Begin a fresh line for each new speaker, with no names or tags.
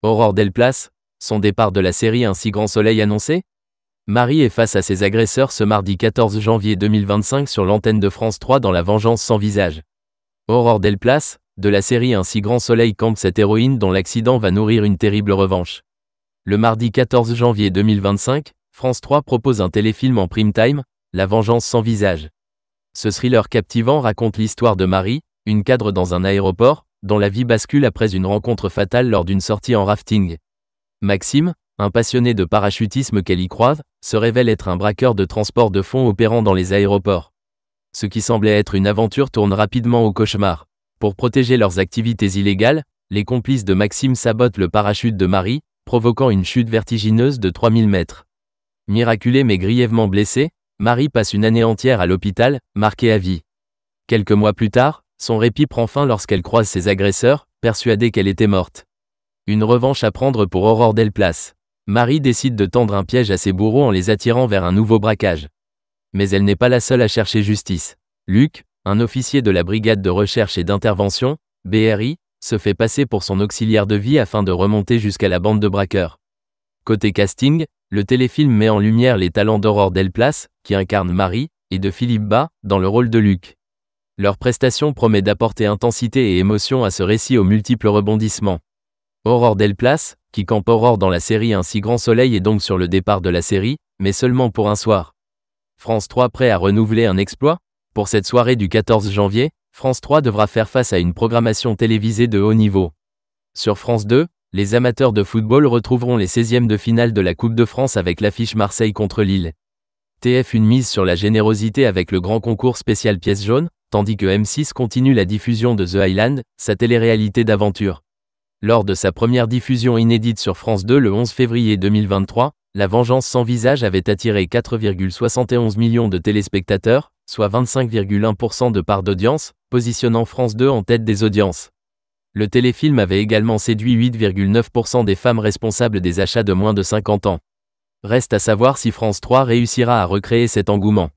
Aurore Delplace, son départ de la série Un si grand soleil annoncé? Marie est face à ses agresseurs ce mardi 14 janvier 2025 sur l'antenne de France 3 dans La vengeance sans visage. Aurore Delplace, de la série Un si grand soleil campe cette héroïne dont l'accident va nourrir une terrible revanche. Le mardi 14 janvier 2025, France 3 propose un téléfilm en prime time, La vengeance sans visage. Ce thriller captivant raconte l'histoire de Marie, une cadre dans un aéroport, dont la vie bascule après une rencontre fatale lors d'une sortie en rafting. Maxime, un passionné de parachutisme qu'elle y croise, se révèle être un braqueur de transport de fonds opérant dans les aéroports. Ce qui semblait être une aventure tourne rapidement au cauchemar. Pour protéger leurs activités illégales, les complices de Maxime sabotent le parachute de Marie, provoquant une chute vertigineuse de 3000 mètres. Miraculée mais grièvement blessée, Marie passe une année entière à l'hôpital, marquée à vie. Quelques mois plus tard, son répit prend fin lorsqu'elle croise ses agresseurs, persuadée qu'elle était morte. Une revanche à prendre pour Aurore Delplace. Marie décide de tendre un piège à ses bourreaux en les attirant vers un nouveau braquage. Mais elle n'est pas la seule à chercher justice. Luc, un officier de la brigade de recherche et d'intervention, BRI, se fait passer pour son auxiliaire de vie afin de remonter jusqu'à la bande de braqueurs. Côté casting, le téléfilm met en lumière les talents d'Aurore Delplace, qui incarne Marie, et de Philippe Bas, dans le rôle de Luc. Leur prestation promet d'apporter intensité et émotion à ce récit aux multiples rebondissements. Aurore Delplace, qui campe Aurore dans la série Un si grand soleil est donc sur le départ de la série, mais seulement pour un soir. France 3 prêt à renouveler un exploit? Pour cette soirée du 14 janvier, France 3 devra faire face à une programmation télévisée de haut niveau. Sur France 2, les amateurs de football retrouveront les 16e de finale de la Coupe de France avec l'affiche Marseille contre Lille. TF1 mise sur la générosité avec le grand concours spécial pièce jaune, tandis que M6 continue la diffusion de The Island, sa télé-réalité d'aventure. Lors de sa première diffusion inédite sur France 2 le 11 février 2023, La vengeance sans visage avait attiré 4,71 millions de téléspectateurs, soit 25,1% de part d'audience, positionnant France 2 en tête des audiences. Le téléfilm avait également séduit 8,9% des femmes responsables des achats de moins de 50 ans. Reste à savoir si France 3 réussira à recréer cet engouement.